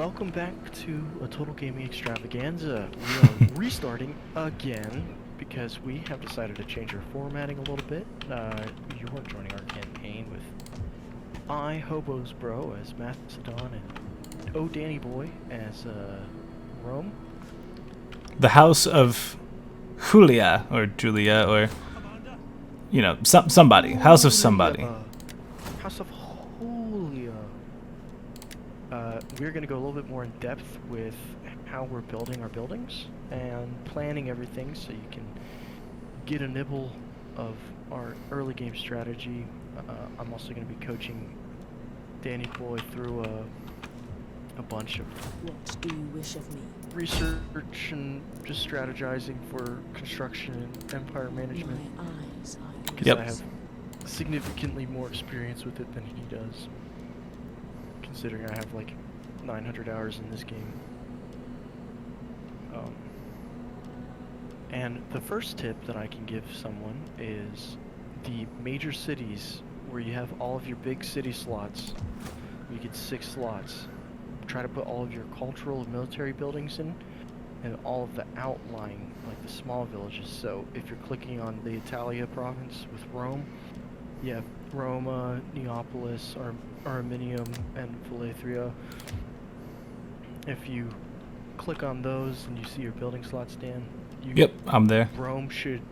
welcome back to a Total Gaming Extravaganza. We are restarting again because we have decided to change our formatting a little bit. You are joining our campaign with I, Hobos Bro, as Mastodon, and Oh Danny Boy as Rome. The House of Julia, or Julia, or, you know, somebody. House of somebody. House of Julia. We're going to go a little bit more in depth with how we're building our buildings and planning everything so you can get a nibble of our early game strategy. I'm also going to be coaching Danny Boy through a bunch of What do you wish of me? research and just strategizing for construction and empire management. My eyes are Because Yep. I have significantly more experience with it than he does. Considering I have like 900 hours in this game. And the first tip that I can give someone is the major cities where you have all of your big city slots. You get 6 slots. Try to put all of your cultural and military buildings in, and all of the outlying, like the small villages. So if you're clicking on the Italia province with Rome, you have Roma, Neapolis, Arminium, and Phalathria. If you click on those and you see your building slots, Dan, Yep, I'm there. Rome should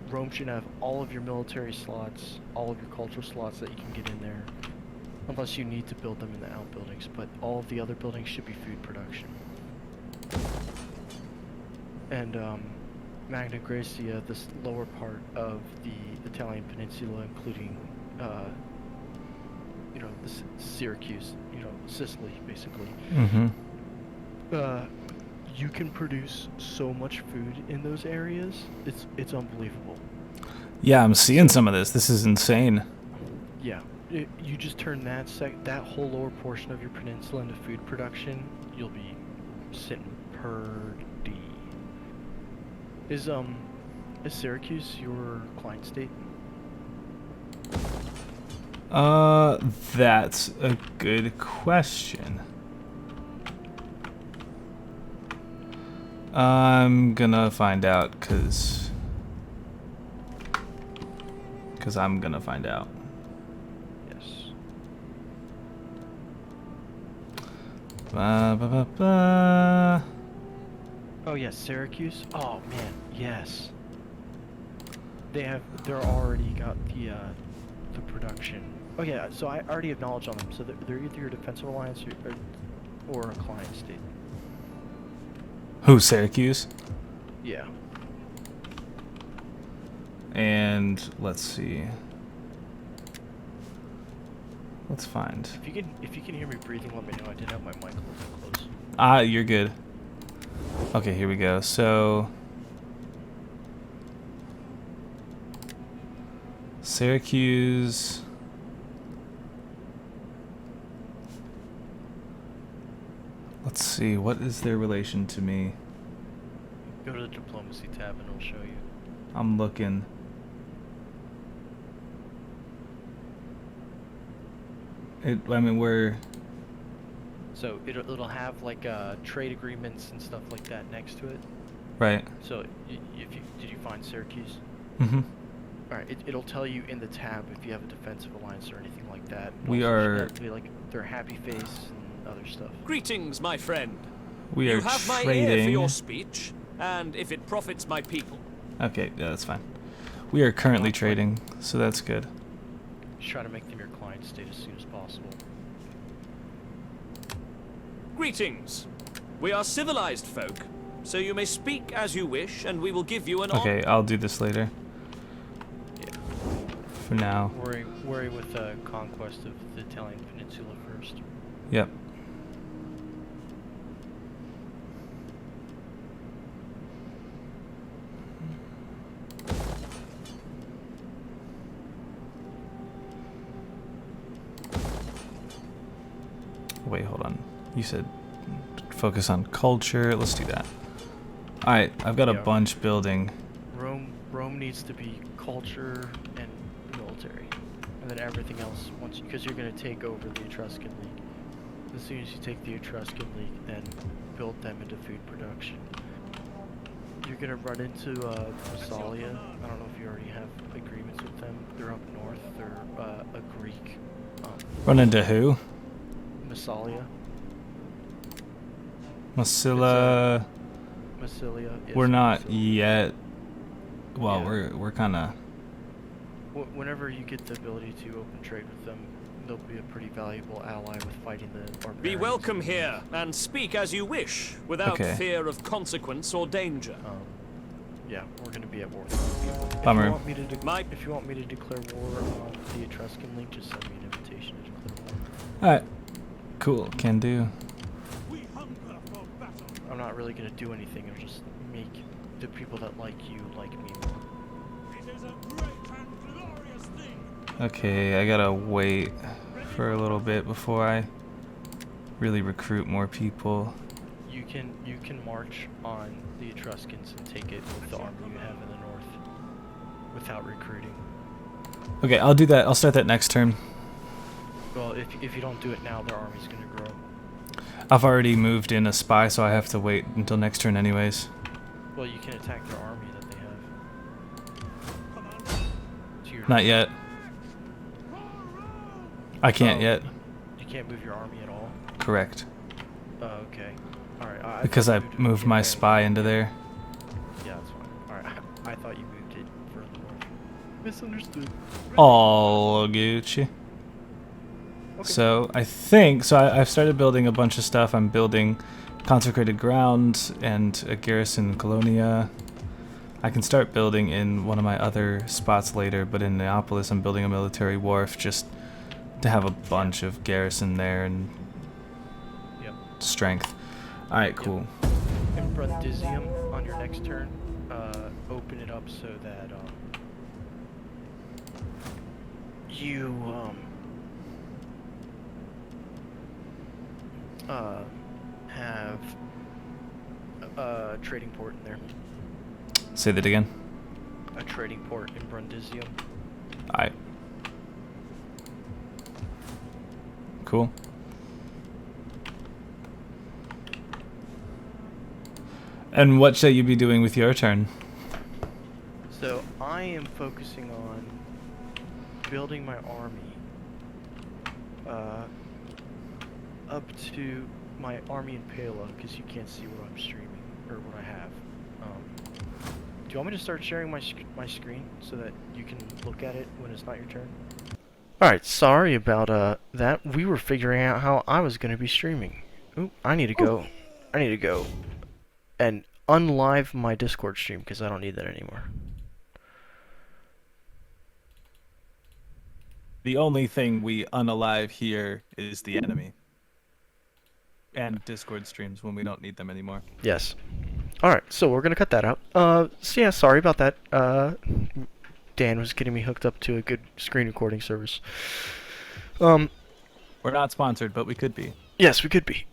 have all of your military slots, all of your cultural slots that you can get in there, unless you need to build them in the outbuildings. But all of the other buildings should be food production. And Magna Graecia, this lower part of the Italian peninsula, including Syracuse, Sicily, basically. Mm-hmm. You can produce so much food in those areas. It's unbelievable. Yeah, I'm seeing some of this. This is insane. Yeah, you just turn that whole lower portion of your peninsula into food production. You'll be sitting pretty. Is Syracuse your client state? That's a good question. I'm gonna find out, cause I'm gonna find out. Yes. Ba, ba, ba, ba. Oh yes, Syracuse. Oh man, yes. They're already got the production. Oh yeah, so I already have knowledge on them. So they're either your defensive alliance or a client state. Who, Syracuse? Yeah. And let's see. Let's find. If you can hear me breathing, let me know. I did have my mic a little bit close. Ah, you're good. Okay, here we go. So Syracuse. Let's see, what is their relation to me? Go to the diplomacy tab and it'll show you. I'm looking. We're... So it'll have like trade agreements and stuff like that next to it. Right. So did you find Syracuse? Mm-hmm. All right. It'll tell you in the tab if you have a defensive alliance or anything like that. We Also, are... should be like their happy face and other stuff. Greetings, my friend. We are You have my trading... ear for your speech, and if it profits my people. Okay, yeah, that's fine. We are currently trading, so that's good. Just try to make them your client state as soon as possible. Greetings. We are civilized folk, so you may speak as you wish, and we will give you an Okay, I'll do this later. Yeah. For now. Worry with conquest of the Italian peninsula first. Yep. Wait, hold on. You said focus on culture. Let's do that. Alright, I've got a bunch building. Rome needs to be culture and military. And then everything else, because you're going to take over the Etruscan League. As soon as you take the Etruscan League, then build them into food production. You're gonna run into Massalia. I don't know if you already have agreements with them. They're up north. They're a Greek. Run into who? Massalia. Massilia. Massilia. Yes, We're not Massilia. yet. Well, Yeah. we're kind of. Whenever you get the ability to open trade with them, they'll be a pretty valuable ally with fighting the barbarians. Be welcome here, and speak as you wish, without Okay. fear of consequence or danger. Yeah, we're gonna be at war with those people. Bummer. If you want me to declare war on the Etruscan League, just send me an invitation to declare war. Alright. Cool. Can do. I'm not really gonna do anything. I'll just make the people that like you like me more. Okay, I gotta wait for a little bit before I really recruit more people. You can march on the Etruscans and take it with the army you have in the north without recruiting. Okay, I'll do that. I'll start that next turn. Well, if you don't do it now, their army's gonna grow. I've already moved in a spy, so I have to wait until next turn anyways. Well, you can attack their army that they have. To your Not yet. I can't Oh. yet. You can't move your army at all? Correct. Oh, okay. Alright, Because I moved my spy into there. Yeah, that's fine. Alright, I thought you moved it further north. Misunderstood. All Gucci. Okay. So I think I've started building a bunch of stuff. I'm building consecrated ground and a garrison in Colonia. I can start building in one of my other spots later, but in Neapolis I'm building a military wharf just to have a bunch of garrison there and Yep. strength. Alright, cool. In Brundisium, on your next turn, open it up so that, you, have a trading port in there. Say that again. A trading port in Brundisium. Alright. Cool. And what shall you be doing with your turn? So I am focusing on building my army up to my army in Pala, because you can't see what I'm streaming or what I have. Do you want me to start sharing my screen so that you can look at it when it's not your turn? Alright, sorry about that. We were figuring out how I was going to be streaming. Ooh, I need to go and unlive my Discord stream because I don't need that anymore. The only thing we unalive here is the enemy. And Discord streams when we don't need them anymore. Yes. Alright, so we're gonna cut that out. So yeah, sorry about that. Dan was getting me hooked up to a good screen recording service. We're not sponsored, but we could be. Yes, we could be.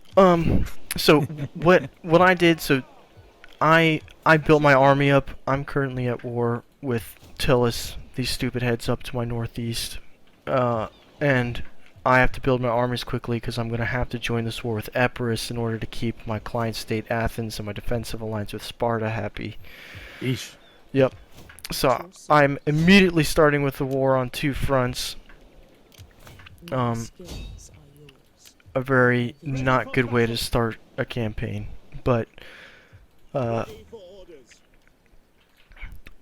So what I did, so I built my army up. I'm currently at war with Tillis, these stupid heads up to my northeast. And I have to build my armies quickly because I'm going to have to join this war with Epirus in order to keep my client state Athens and my defensive alliance with Sparta happy. Eesh. Yep. So I'm immediately starting with the war on two fronts. My skills are yours. A very not good way to start a campaign, but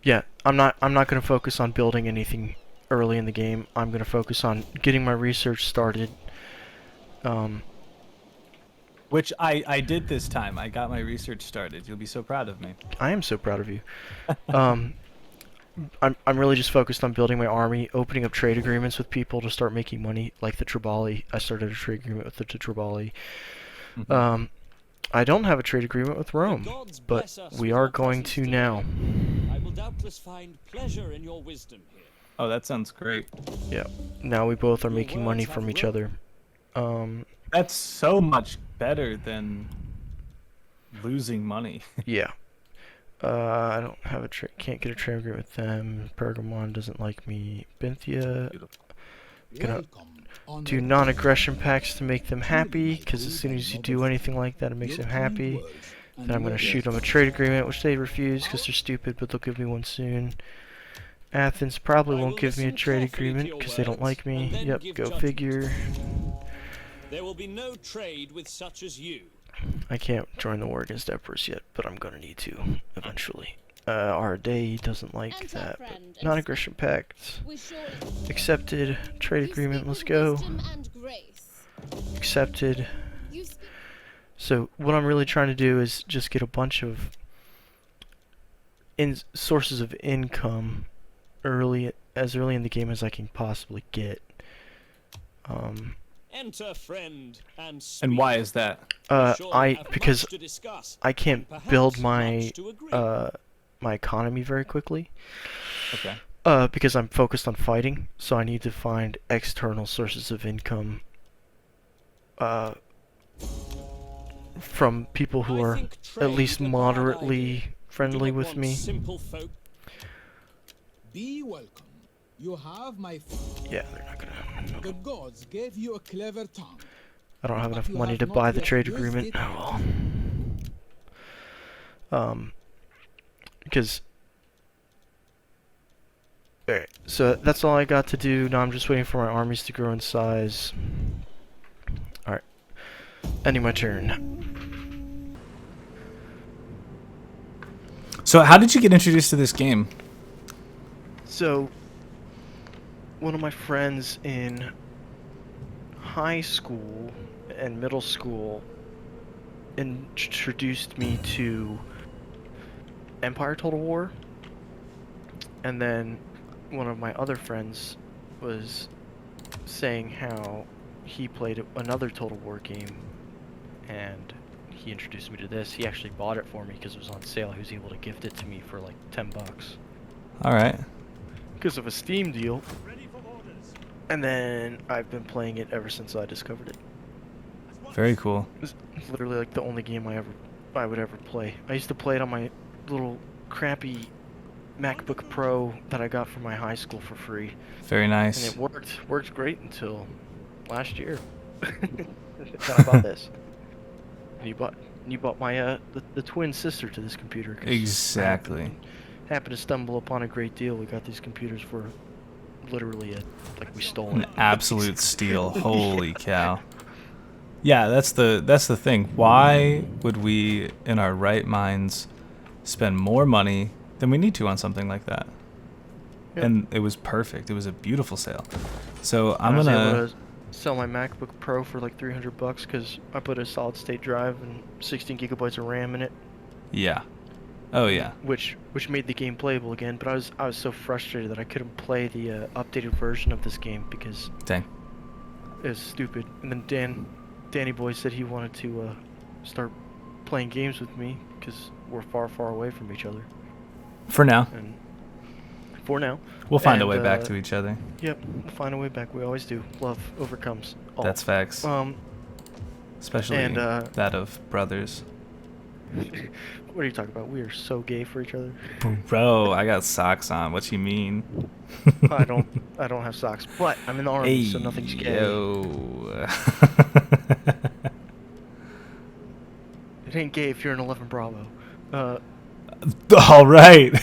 yeah, I'm not going to focus on building anything early in the game. I'm going to focus on getting my research started. Which I did this time. I got my research started. You'll be so proud of me. I am so proud of you. I'm really just focused on building my army, opening up trade agreements with people to start making money, like the Tribali. I started a trade agreement with the Tribali. Mhm. I don't have a trade agreement with Rome, but we are going to now. I will doubtless find pleasure in your wisdom here. Oh, that sounds great. Yeah, now we both are making money from each other. That's so much better than losing money. Yeah. I don't have a can't get a trade agreement with them. Pergamon doesn't like me. Binthia, gonna do non-aggression pacts to make them happy, because as soon as you do anything like that, it makes them happy. Then I'm going to shoot them a trade agreement, which they refuse because they're stupid, but they'll give me one soon. Athens probably won't give me a trade agreement because they don't like me. Yep, go figure. There will be no trade with such as you. I can't join the war against Epirus yet, but I'm gonna need to eventually. Our day doesn't like that. But non-aggression pact. Accepted. Trade agreement, let's go. Accepted. So what I'm really trying to do is just get a bunch of sources of income as early in the game as I can possibly get. Enter, friend, And why is that? Because I can't build my my economy very quickly. Okay. Because I'm focused on fighting, so I need to find external sources of income from people who are at least moderately friendly with me. Be welcome. You have my Yeah, they're not gonna. The gods gave you a clever tongue. I don't have enough money to buy the trade agreement. Oh well. Because. Alright, so that's all I got to do. Now I'm just waiting for my armies to grow in size. Alright. Ending my turn. So how did you get introduced to this game? So, one of my friends in high school and middle school introduced me to Empire Total War, and then one of my other friends was saying how he played another Total War game, and he introduced me to this. He actually bought it for me because it was on sale. He was able to gift it to me for like $10 All right. because of a Steam deal. And then I've been playing it ever since I discovered it. Very cool. It's literally like the only game I would ever play. I used to play it on my little crappy MacBook Pro that I got from my high school for free. Very nice. And it worked great until last year. Then I bought this. And you bought my the twin sister to this computer. 'Cause Exactly. I happened to stumble upon a great deal. We got these computers for literally like we stole An it. absolute steal. Holy cow. Yeah, that's the thing. Why would we, in our right minds, spend more money than we need to on something like that? Yep. And it was perfect. It was a beautiful sale. So I I'm was gonna. able to sell my MacBook Pro for like $300 because I put a solid state drive and 16 gigabytes of RAM in it, Yeah. Oh yeah. which made the game playable again. But I was so frustrated that I couldn't play the updated version of this game because Dang. it was stupid. And then Danny Boy said he wanted to start playing games with me because we're far away from each other. For now, And for now, we'll find a and, way back to each other. yep, we'll find a way back. We always do. Love overcomes all. That's facts. Especially and, that of brothers. What are you talking about? We are so gay for each other. Bro, I got socks on. What you mean? I don't have socks, but I'm in the army, so nothing's gay. Yo. It ain't gay if you're an 11 Bravo. All right.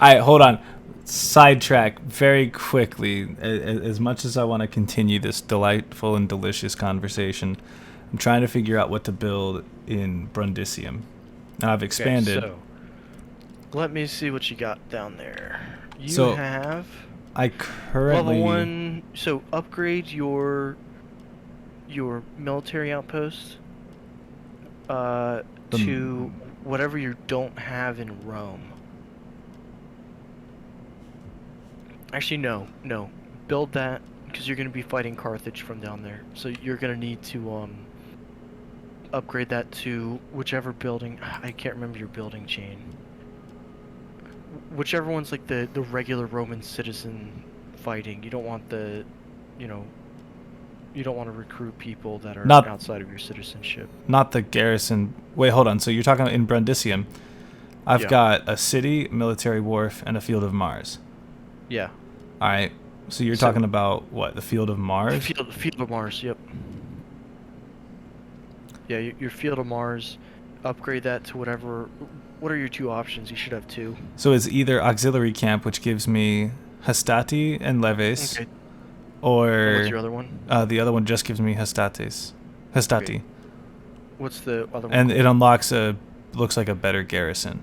All right, hold on. Sidetrack very quickly. As much as I want to continue this delightful and delicious conversation, I'm trying to figure out what to build in Brundisium. Now I've expanded. Okay, so let me see what you got down there. You So, have I currently level 1. So upgrade your military outpost to whatever you don't have in Rome. Actually, no. Build that because you're going to be fighting Carthage from down there. So you're going to need to upgrade that to whichever building. I can't remember your building chain. Whichever one's like the regular Roman citizen fighting. You don't want the, you don't want to recruit people that are Not- outside of your citizenship. not the garrison. Wait, hold on. So you're talking in Brundisium. I've Yeah. got a city, military wharf, and a field of Mars. Yeah. All right. So you're So- talking about what? The Field of Mars? Field of Mars. Yep. Yeah, your Field of Mars. Upgrade that to whatever. What are your two options? You should have two. So it's either Auxiliary Camp, which gives me Hastati and Leves, Okay. or And what's your other one? the other one just gives me Hastati. Okay. What's the other one? And called? it unlocks looks like a better garrison.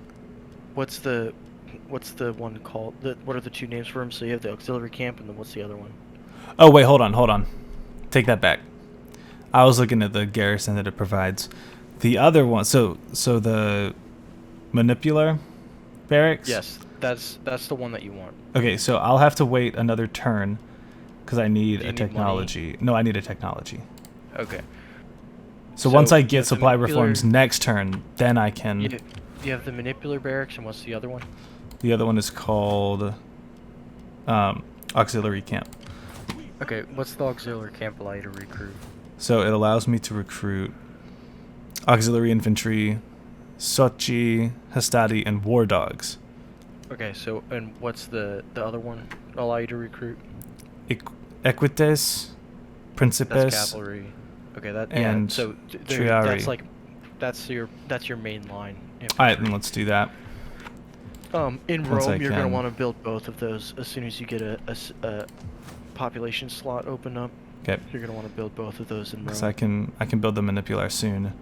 What's the one called? What are the two names for them? So you have the auxiliary camp, and then what's the other one? Oh wait, hold on. Take that back. I was looking at the garrison that it provides. The other one, so the manipular barracks. Yes, that's the one that you want. Okay, so I'll have to wait another turn because I need Do a you need technology. No, I need a technology. Okay. So once So I you get have the supply manipular- reforms next turn, then I can. You have the manipular barracks, and what's the other one? The other one is called auxiliary camp. Okay, what's the auxiliary camp allow you to recruit? So it allows me to recruit auxiliary infantry, Sochi, Hastati, and war dogs. Okay, so and what's the other one allow you to recruit? Equites, Principes, That's cavalry. Okay, that and yeah. So Triari. that's your main line. Alright, infantry. then let's do that. In Once I Rome, you're gonna can. want to build both of those as soon as you get a population slot open up. Okay, You're gonna want to build both of those in Rome. because I can build the manipular soon.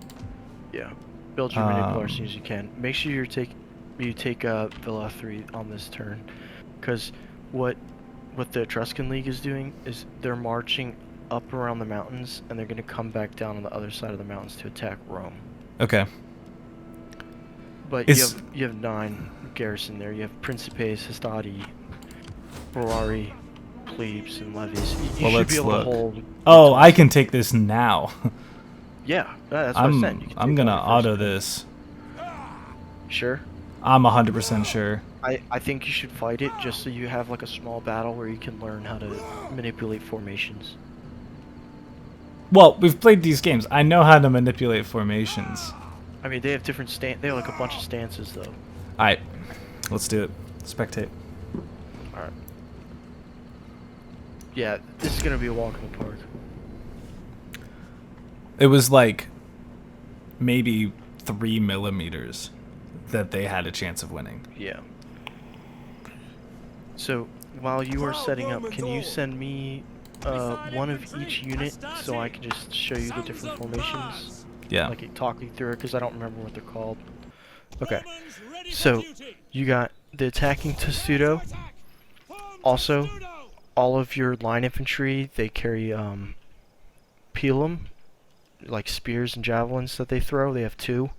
Yeah, build your manipular as Um, soon as you can. Make sure you take Villa 3 on this turn, because what the Etruscan League is doing is they're marching up around the mountains, and they're gonna come back down on the other side of the mountains to attack Rome. Okay. But you have 9 garrison there. You have Principes, Hastati, Ferrari, Plebes, and Levies. You Well, should let's be able look. to hold. Oh, I can take this now. Yeah, that's what I said. You can I'm take gonna all your auto first- this. Sure. I'm 100% sure. I think you should fight it just so you have like a small battle where you can learn how to manipulate formations. Well, we've played these games. I know how to manipulate formations. I mean, they have different they have like a bunch of stances though. Alright, let's do it. Spectate. All right. Yeah, this is gonna be a walk in the park. It was like maybe 3 millimeters that they had a chance of winning. Yeah. So while you are setting up, can you send me one of each unit so I can just show you the different formations? Yeah. Like talk you through it because I don't remember what they're called. Okay. So you got the attacking testudo. Also, all of your line infantry, they carry pilum, like spears and javelins that they throw. They have 2.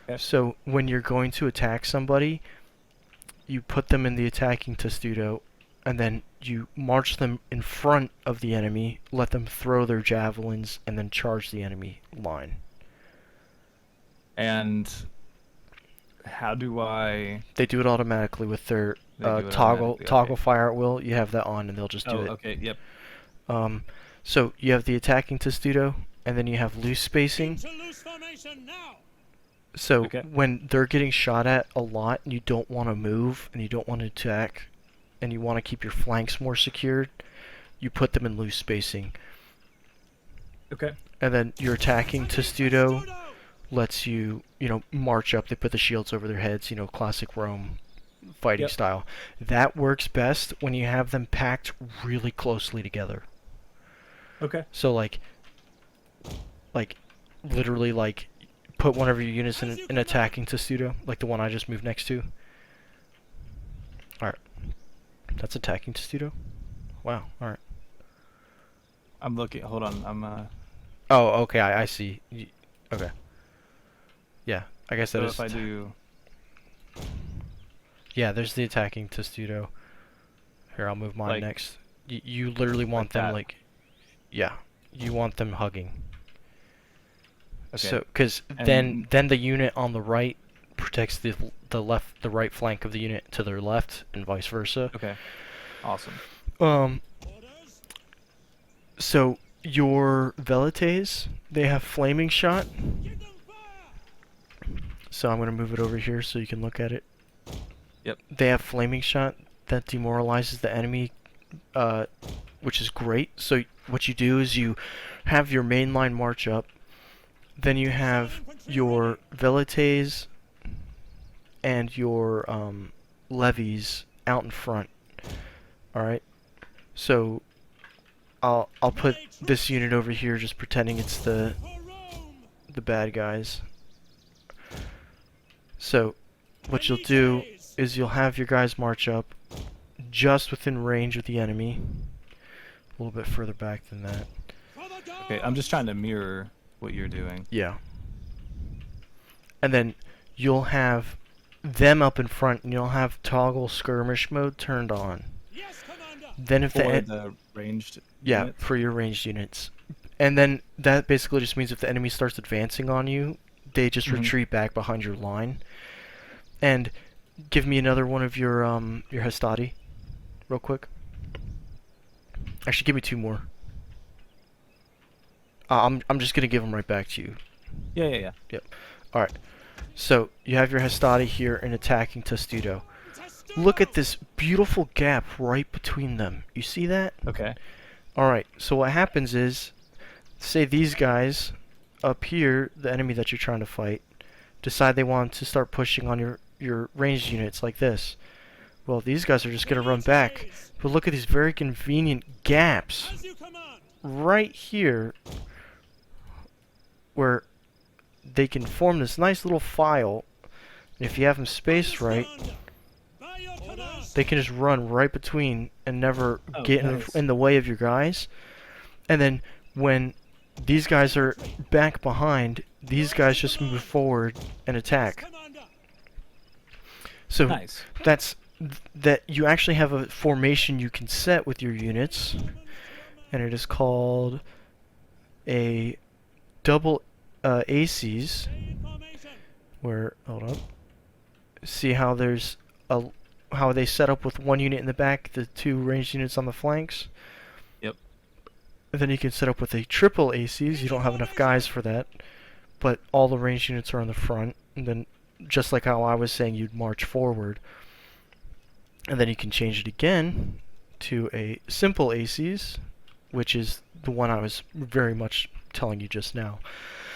Okay. So when you're going to attack somebody, you put them in the attacking testudo, and then you march them in front of the enemy, let them throw their javelins, and then charge the enemy line. And how do I... They do it automatically with their They do it toggle automatically, okay. fire at will. You have that on, and they'll just do it. okay, yep. So you have the attacking testudo, and then you have loose spacing. So Okay. when they're getting shot at a lot, and you don't want to move, and you don't want to attack, and you want to keep your flanks more secured, you put them in loose spacing. Okay. And then your attacking testudo lets you, march up. They put the shields over their heads, classic Rome fighting Yep. style. That works best when you have them packed really closely together. Okay. So like literally put one of your units in an attacking testudo, like the one I just moved next to. Alright. That's attacking testudo? Wow, alright. I'm looking. Hold on. I'm Oh, okay, I see. Okay. Yeah, I guess that so is... if I do... Yeah, there's the attacking testudo. Here, I'll move mine Like- next. You literally want them that. Yeah, you want them hugging. Okay. So, because And- then the unit on the right protects the right flank of the unit to their left, and vice versa. Okay. Awesome. So your velites, they have flaming shot. So I'm gonna move it over here so you can look at it. Yep. They have flaming shot that demoralizes the enemy which is great. So what you do is you have your main line march up, then you have your velites and your levies out in front. All right. So I'll put this unit over here, just pretending it's the bad guys. So what you'll do is you'll have your guys march up just within range of the enemy. A little bit further back than that. Okay, I'm just trying to mirror what you're doing. Yeah. And then you'll have them up in front, and you'll have toggle skirmish mode turned on. Then if For the the ranged yeah, units? for your ranged units. And then that basically just means if the enemy starts advancing on you, they just retreat back behind your line. And give me another one of your Hastati, real quick. Actually, give me 2 more. I'm just gonna give them right back to you. Yeah. Yep. All right. So you have your Hastati here and attacking Testudo. Look at this beautiful gap right between them. You see that? Okay. All right. So what happens is, say these guys up here, the enemy that you're trying to fight, decide they want to start pushing on your ranged units like this. Well, these guys are just gonna run back. But look at these very convenient gaps right here, where they can form this nice little file. And if you have them spaced right, they can just run right between and never get in the way of your guys. And then when these guys are back behind, these guys just move forward and attack. So Nice. that you actually have a formation you can set with your units, and it is called a double ACs. Where, hold up, see how there's how they set up with 1 unit in the back, the 2 ranged units on the flanks. Yep. And then you can set up with a triple ACs. You don't have enough guys for that, but all the ranged units are on the front. And then, just like how I was saying, you'd march forward. And then you can change it again to a simple ACs, which is the one I was very much telling you just now.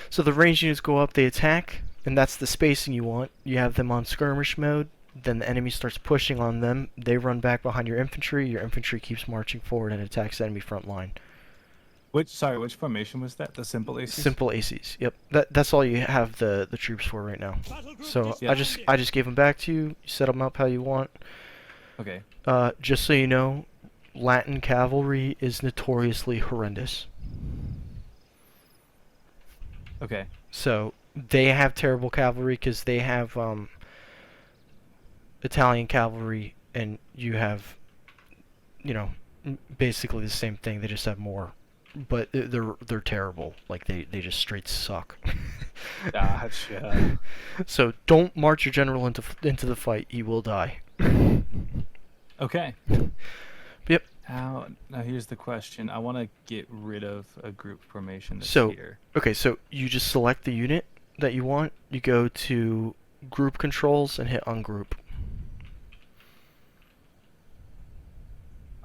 So the ranged units go up, they attack, and that's the spacing you want. You have them on skirmish mode, then the enemy starts pushing on them, they run back behind your infantry keeps marching forward and attacks the enemy front line. Which formation was that? The simple ACs? Simple ACs, yep. That's all you have the troops for right now. So Yeah. I just gave them back to you, you set them up how you want. Okay. Just so you know, Latin cavalry is notoriously horrendous. Okay. So they have terrible cavalry because they have Italian cavalry, and you have, basically the same thing. They just have more, but they're terrible. Like they just straight suck. Gotcha. So don't march your general into the fight. He will die. Okay. Yep. Now here's the question. I want to get rid of a group formation that's So here. okay, so you just select the unit that you want. You go to group controls and hit ungroup.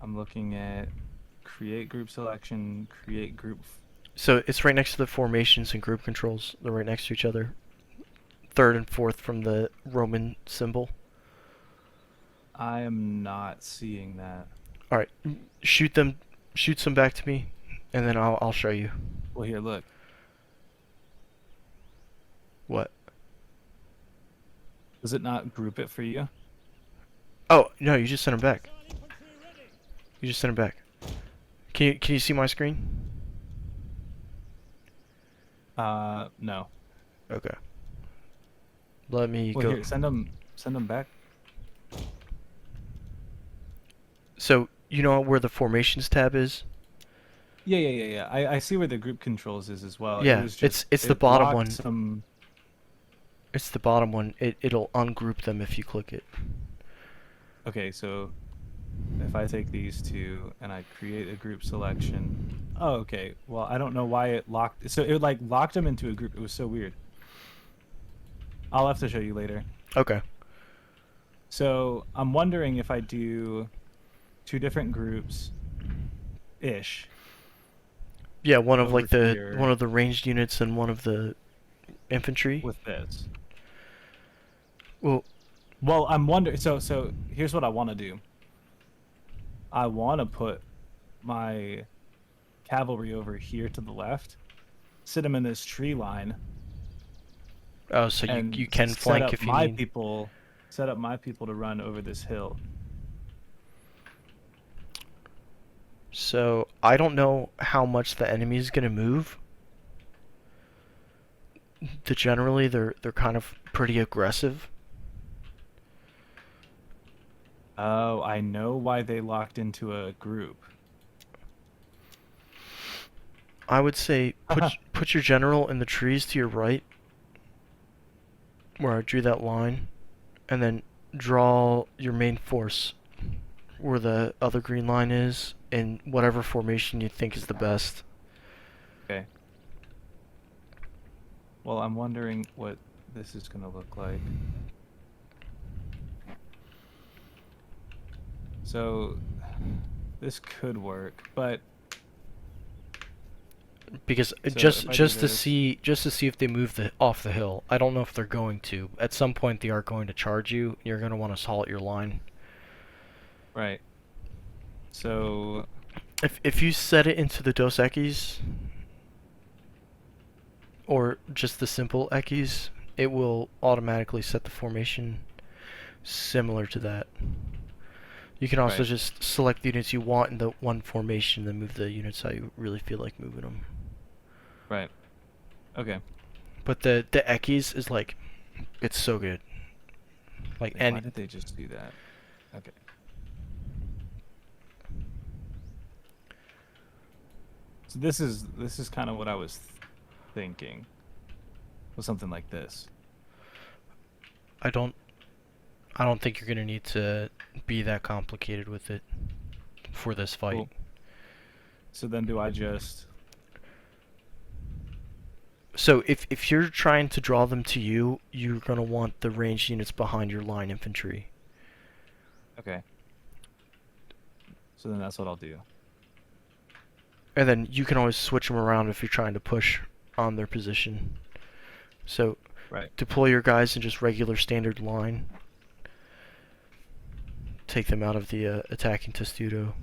I'm looking at create group selection, create group. So it's right next to the formations and group controls. They're right next to each other. 3rd and 4th from the Roman symbol. I am not seeing that. All right, shoot some back to me, and then I'll show you. Well, here, look. What? Does it not group it for you? Oh no, you just sent them back. You just sent them back. Can you see my screen? No. Okay. Let me Well, go. here, send them back. So you know where the formations tab is? Yeah. I see where the group controls is as well. Yeah, It was just, it's the it bottom blocked one. It's the bottom one. It'll ungroup them if you click it. Okay, so if I take these two and I create a group selection. Oh, okay. Well, I don't know why it locked. So it like locked them into a group. It was so weird. I'll have to show you later. Okay. So I'm wondering if I do 2 different groups, ish. Yeah, one of Over like the here. one of the ranged units and one of the infantry. With this. Well, Well, I'm wondering. So here's what I want to do. I want to put my cavalry over here to the left, sit them in this tree line, oh, so and you can set flank up if you my need. people. Set up my people to run over this hill. So I don't know how much the enemy is gonna move. Generally, they're kind of pretty aggressive. Oh, I know why they locked into a group. I would say put your general in the trees to your right, where I drew that line, and then draw your main force where the other green line is in whatever formation you think is the best. Okay. Well, I'm wondering what this is gonna look like. So, this could work, but Because So if I just do just to this- see if they move off the hill. I don't know if they're going to. At some point, they are going to charge you. You're going to want to halt your line. right. So, If you set it into the Dos Equis, or just the simple Equis, it will automatically set the formation similar to that. You can also Right. just select the units you want in the one formation, then move the units how you really feel like moving them. right. Okay. But the Equis is like, it's so good. Like, Why and did they just do that? Okay. So this is kind of what I was thinking. Was something like this. I don't think you're gonna need to be that complicated with it for this fight. Cool. So then do I just... So if you're trying to draw them to you, you're gonna want the ranged units behind your line infantry. Okay. So then that's what I'll do. And then you can always switch them around if you're trying to push on their position. So Right. deploy your guys in just regular standard line. Take them out of the attacking testudo.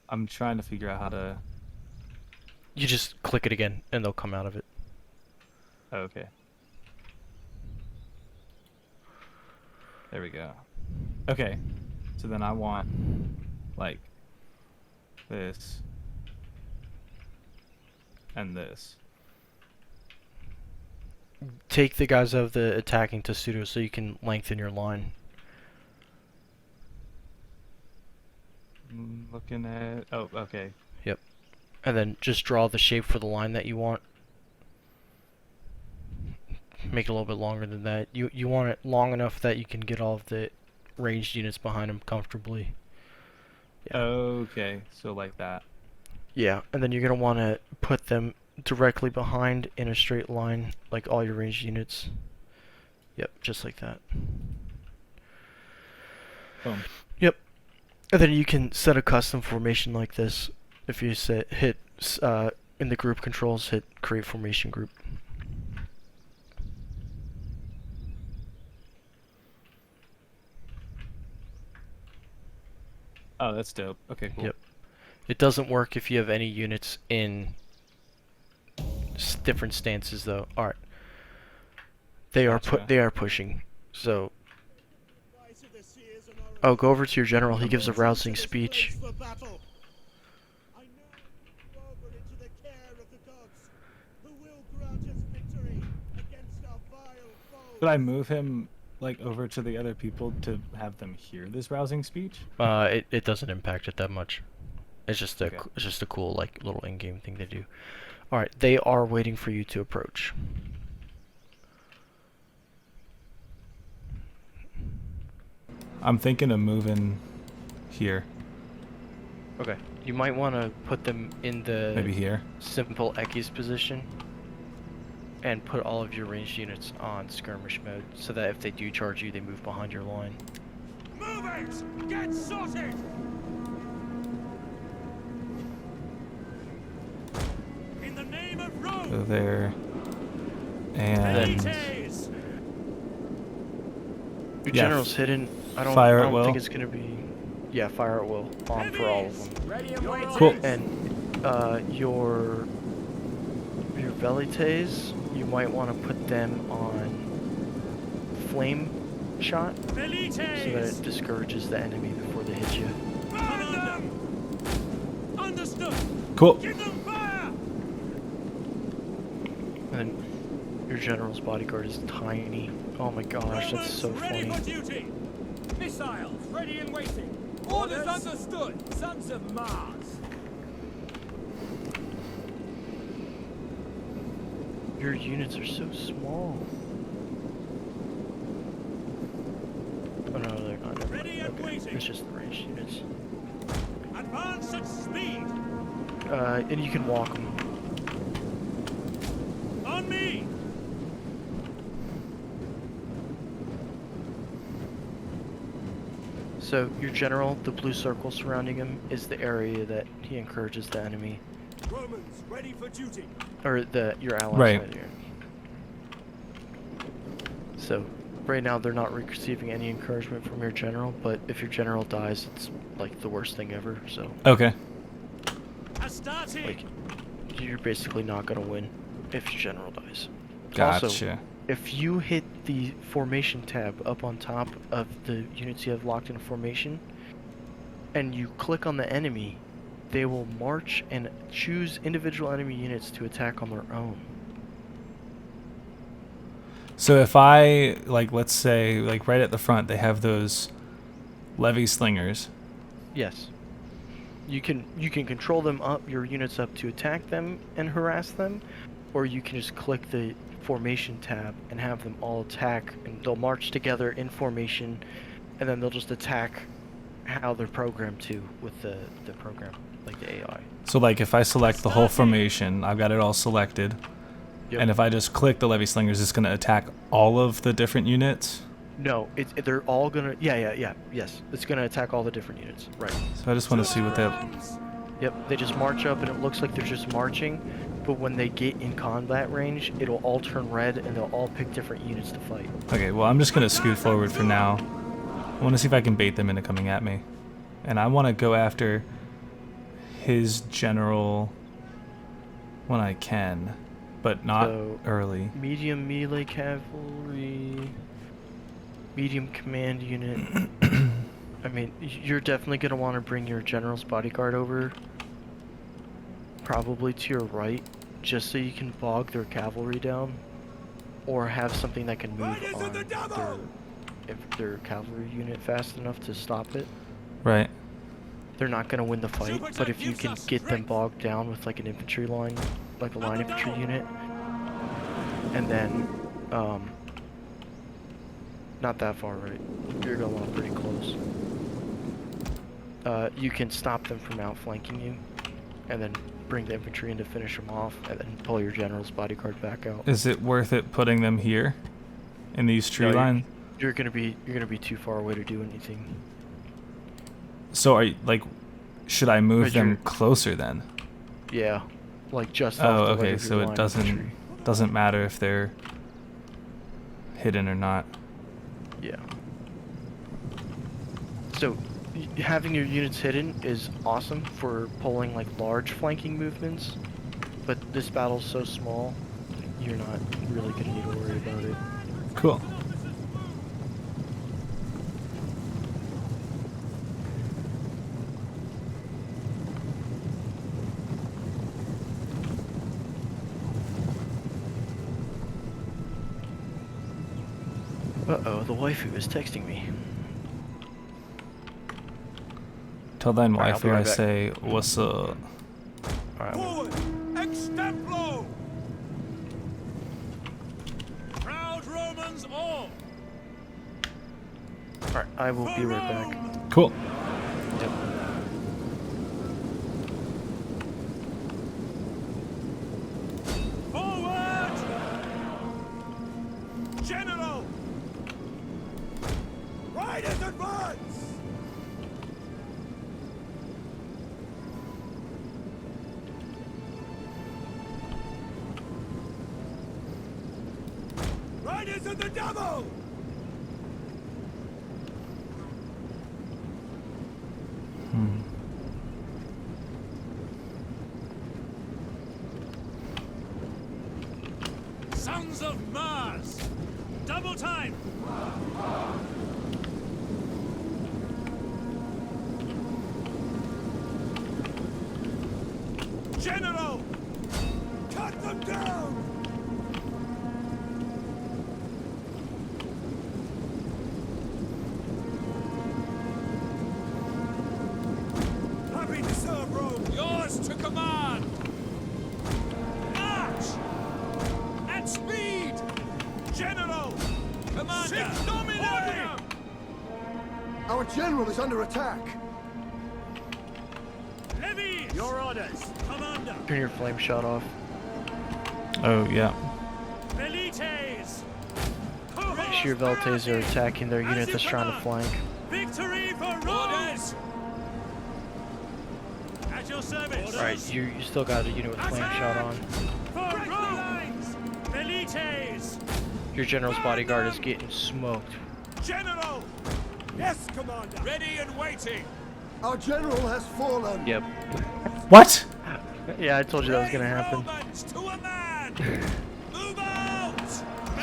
I'm trying to figure out how to... You just click it again, and they'll come out of it. Oh, okay. There we go. Okay. So then I want, like, this. And this. Take the guys out of the attacking testudo so you can lengthen your line. Looking at... Oh, okay. And then just draw the shape for the line that you want. Make it a little bit longer than that. You want it long enough that you can get all of the ranged units behind them comfortably. Yeah. Okay, so like that. Yeah, and then you're going to want to put them directly behind in a straight line, like all your ranged units. Yep, just like that. Boom. Yep. And then you can set a custom formation like this. If you hit in the group controls, hit create formation group. Oh, that's dope. Okay, cool. Yep. It doesn't work if you have any units in different stances, though. All right. They are Gotcha. they are pushing. So. Oh, go over to your general. He gives a rousing speech. Could I move him, like, over to the other people to have them hear this rousing speech? It doesn't impact it that much. It's just Okay. it's just a cool like little in-game thing they do. All right, they are waiting for you to approach. I'm thinking of moving here. Okay. You might want to put them in the Maybe here. simple Equis position. and put all of your ranged units on skirmish mode so that if they do charge you, they move behind your line. Move it! Get sorted! In the name of Rome! Go there. And Elites! Your Yeah, general's hidden. I don't fire at will. think it's gonna be. Yeah, fire at will on for all of them. Ready and waiting. Cool. And your velites, you might want to put them on flame shot so that it discourages the enemy before they hit you. Burn them! Understood! cool. Give them fire! And then your general's bodyguard is tiny. Oh my gosh, that's so Ready funny. for duty! Missiles ready and waiting! Orders understood! Sons of Mars! Your units are so small. Oh no, they're not. Never Ready mind. and Okay. waiting. It's just the ranged units. Advance at speed! And you can walk them. On me! So your general, the blue circle surrounding him, is the area that he encourages the enemy, Romans ready for duty! or your allies. Right. Right here. So right now they're not receiving any encouragement from your general, but if your general dies, it's like the worst thing ever. So Okay. Astarte! like you're basically not gonna win if your general dies. Gotcha. Also, if you hit the formation tab up on top of the units you have locked in formation, and you click on the enemy, they will march and choose individual enemy units to attack on their own. So if I, like, let's say, like, right at the front, they have those levy slingers. Yes. You can control them up, your units up to attack them and harass them, or you can just click the formation tab and have them all attack, and they'll march together in formation, and then they'll just attack how they're programmed to with the program, like the AI. So, like, if I select the whole formation, I've got it all selected. Yep. And if I just click the levy slingers, it's going to attack all of the different units? No, they're all gonna. Yes, it's gonna attack all the different units. Right. So I just want to see what that... Yep. They just march up, and it looks like they're just marching, but when they get in combat range, it'll all turn red, and they'll all pick different units to fight. Okay, well, I'm just going to scoot forward for now. I want to see if I can bait them into coming at me. And I want to go after his general when I can, but not So, early. Medium melee cavalry, medium command unit. I mean, you're definitely gonna want to bring your general's bodyguard over, probably to your right, just so you can bog their cavalry down, or have something that can move on their cavalry unit fast enough to stop it. Right. They're not gonna win the fight, but if you can get them bogged down with like an infantry line, like a line infantry unit, and then, not that far right, you're gonna want to pretty close. You can stop them from outflanking you, and then bring the infantry in to finish them off, and then pull your general's bodyguard back out. Is it worth it putting them here in these tree No, lines? You're gonna be too far away to do anything. So are you, like, should I move But them you're- closer then? Yeah, like just Oh, off the leg okay. of your So line it of doesn't infantry. matter if they're hidden or not. Yeah. So, having your units hidden is awesome for pulling like large flanking movements, but this battle's so small, you're not really gonna need to worry about it. Cool. Uh-oh, the waifu is texting me. Tell thine Alright, I'll waifu be right I back. say, what's up? Alright, Forward! Extemplo! Proud Romans all! alright, I will be right back. Cool. Yep. Forward! Riders of the Devil! Sons of Mars! Double time! General! Cut them down! Happy to serve Rome! Yours to command! March! At speed! General! Commander! Sic Domine! Our general is under attack. Levies! Your orders! Commander! Turn your flame shot off. Oh, yeah. Velites! Make sure your Veltes are attacking their unit that's trying to flank. Victory for Rome! Orders! At your service! Alright, you still got a unit with flame shot on. For Rome! Velites! Your general's bodyguard is getting smoked. General! Yes, Commander! Ready and waiting! Our general has fallen. Yep. What? Yeah, I told you that was gonna Brave happen. Romans, to a man! Move out!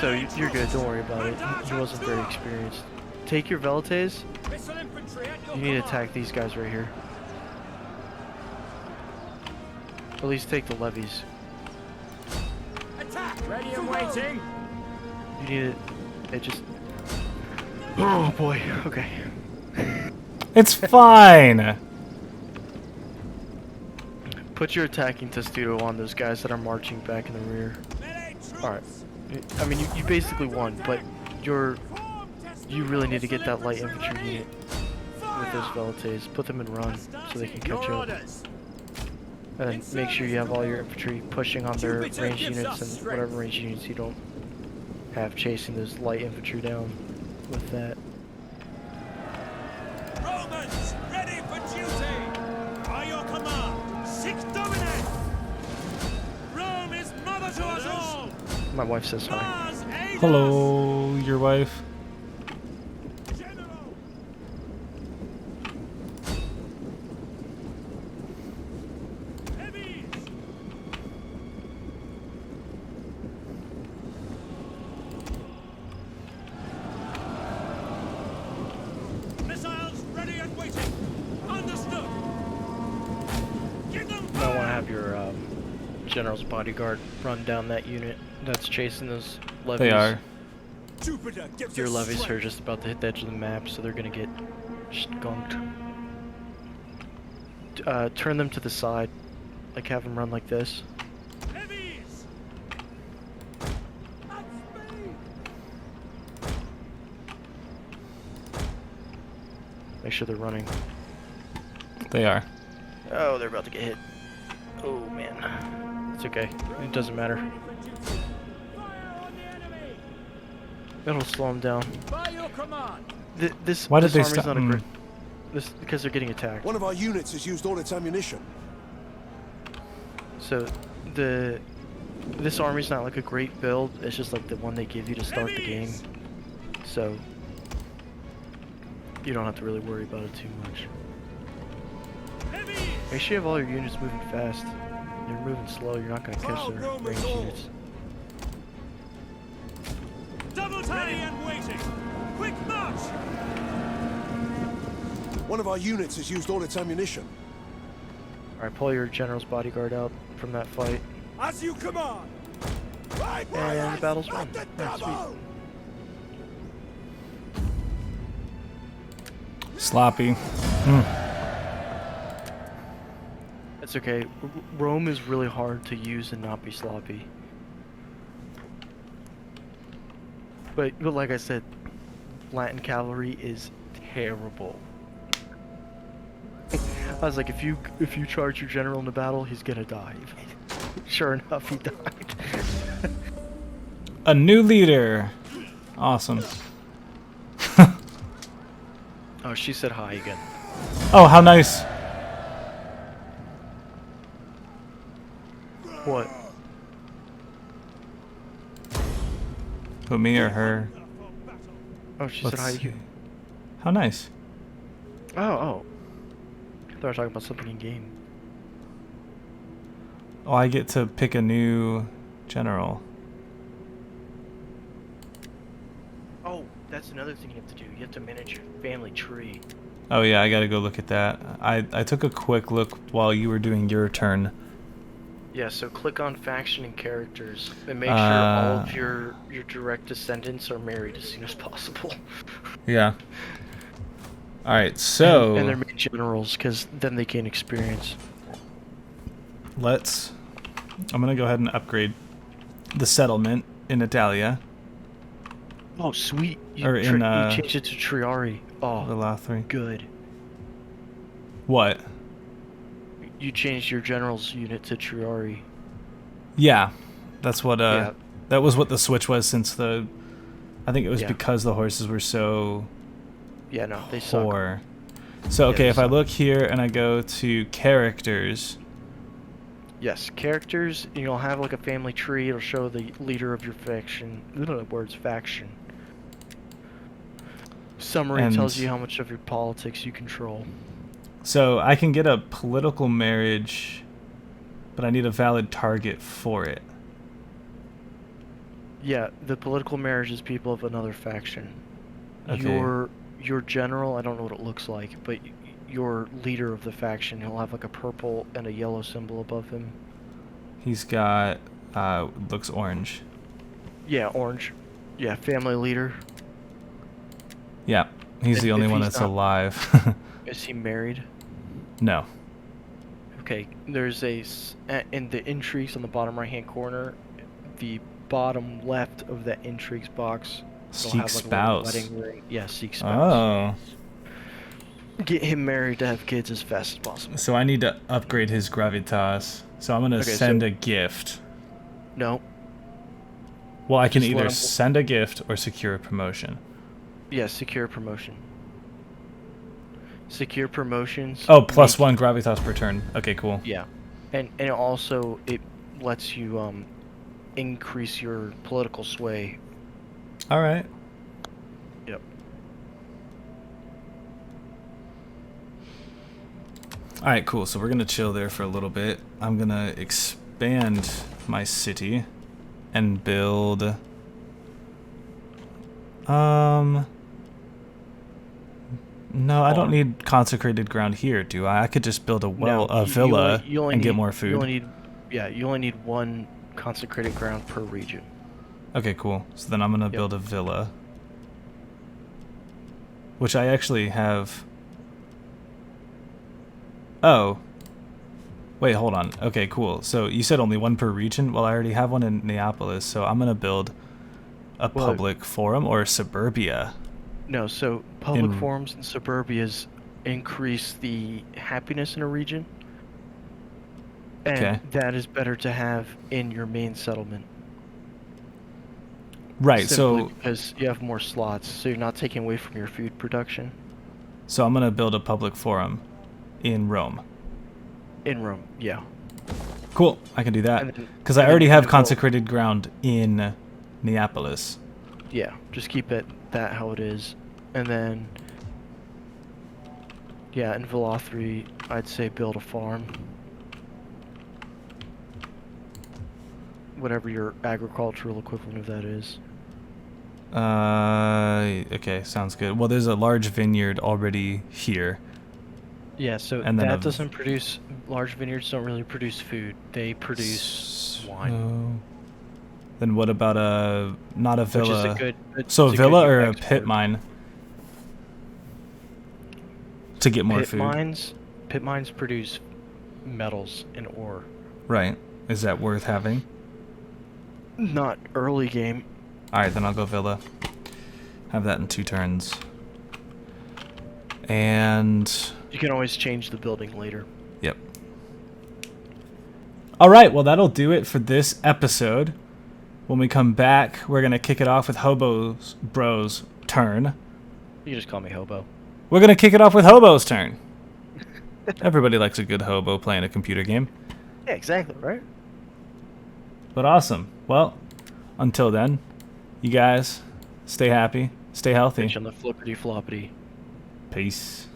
So you're good, don't worry about it. He wasn't very experienced. Take your Veltes. Missile infantry at your You need to command. attack these guys right here. At least take the levies. Attack! Ready and waiting! You need it. It just. Oh boy. Okay. It's fine. Put your attacking testudo on those guys that are marching back in the rear. Melee troops! Alright. I mean, you basically won, but you really need to get that light infantry unit with those Veltes. Put them in run so they can catch Your up. orders! And make sure you have all your infantry pushing on their Jupiter ranged gives units us and whatever strength. ranged units you don't have chasing those light infantry down with that. Romans, ready for duty! By your command, Sic Domine! Rome is mother to us all! My wife says hi. Mars, aid us! Hello, your wife. General! Heavies! Missiles ready and waiting! Understood! Give them You don't want to have your general's bodyguard run down that unit that's chasing those levies. They are. Jupiter gives Your us levies strength. are just about to hit the edge of the map, so they're gonna get skunked. Turn them to the side, like have them run like this. Heavies! At speed! Make sure they're running. They are. Oh, they're about to get hit. Oh man, it's okay. It doesn't matter. Fire on the enemy! That'll slow them down. By your command! This Why did this they army's stop? not a great. This because they're getting attacked. One of our units has used all its ammunition. So this army's not like a great build. It's just like the one they give you to start the game. So you don't have to really worry about it too much. Heavies! Make sure you have all your units moving fast. They're moving slow. You're not gonna catch How their Rome is ranged all. units. Double time! Ready and waiting! Quick march! One of our units has used all its ammunition. All right, pull your general's bodyguard out from that fight. As you command! Right, And the battle's won. the Yeah, sweet. devil! Sloppy. It's okay. Rome is really hard to use and not be sloppy. But like I said, Latin cavalry is terrible. I was like, if you charge your general into battle, he's gonna die. Sure enough, he died. A new leader. Awesome. Oh, she said hi again. Oh, how nice. What? Who, me or her? Oh, she said hi to see. you. How nice. Oh, oh. I thought we were talking about something in game. Oh, I get to pick a new general. Oh, that's another thing you have to do. You have to manage your family tree. Oh yeah, I gotta go look at that. I took a quick look while you were doing your turn. Yeah, so click on faction and characters and make sure all of your direct descendants are married as soon as possible. Yeah. Alright, so... And they're made generals, because then they gain experience. I'm gonna go ahead and upgrade the settlement in Italia. Oh, sweet. You, Or in, you changed it to Triari. Oh, Velathri. good. What? You changed your general's unit to Triari. Yeah. That's what, Yeah. That was what the switch was since the... I think it was Yeah. because the horses were so... Yeah, no, they suck. poor. So, okay, they if I suck. look here and I go to characters... Yes, characters, you'll have like a family tree. It'll show the leader of your faction. Literally, words faction. Summary And- tells you how much of your politics you control. So, I can get a political marriage, but I need a valid target for it. Yeah, the political marriage is people of another faction. Okay. Your general, I don't know what it looks like, but your leader of the faction, he'll have like a purple and a yellow symbol above him. He's got... looks orange. Yeah, orange. Yeah, family leader. Yeah, he's the If only one he's that's not- alive. Is he married? No. Okay, there's in the intrigues on the bottom right hand corner, the bottom left of that intrigues box. it'll Seek have, like, a little spouse. wedding ring. Yeah, seek spouse. Oh. Get him married to have kids as fast as possible. So I need to upgrade his gravitas. So I'm gonna Okay, send so- a gift. No. Well, I can Just let either him- send a gift or secure a promotion. Yeah, secure promotion. Secure promotions. Oh, plus make- 1 gravitas per turn. Okay, cool. Yeah, and also it lets you increase your political sway. All right. Yep. All right, cool. So we're gonna chill there for a little bit. I'm gonna expand my city and build. No, I don't Farm. need consecrated ground here, do I? I could just build a No, a you villa only and get need- more You food. only need, yeah, you only need one consecrated ground per region. Okay, cool. So then I'm gonna Yep. build a villa, which I actually have. Oh. Wait, hold on. Okay, cool. So you said only one per region? Well, I already have one in Neapolis, so I'm gonna build a Well- public forum or suburbia. No, so public In- forums and suburbias increase the happiness in a region, and Okay. that is better to have in your main settlement. Right. Simply So because you have more slots, so you're not taking away from your food production I'm gonna build a public forum in Rome. in Rome. Yeah. Cool. I can do And that then- because I and then already you have can build- consecrated ground in Neapolis. Yeah, just keep it that how it is, and then yeah, in Velathri, I'd say build a farm. Whatever your agricultural equivalent of that is. Okay, sounds good. Well, there's a large vineyard already here. Yeah, so And then that a- doesn't produce. Large vineyards don't really produce food. They produce wine, So- Then what about not a which is villa? a good. So a it's villa good or a export. pit mine to get more Pit food. mines. Pit mines produce metals and ore. Right. Is that worth having? Not early game. All right, then I'll go villa. Have that in 2 turns. And You can always change the building later. yep. All right, well that'll do it for this episode. When we come back, we're going to kick it off with Hobo's Bro's turn. You can just call me Hobo. We're going to kick it off with Hobo's turn. Everybody likes a good hobo playing a computer game. Yeah, exactly, right? But awesome. Well, until then, You guys, stay happy, stay healthy. Pitch on the flippity floppity. Peace.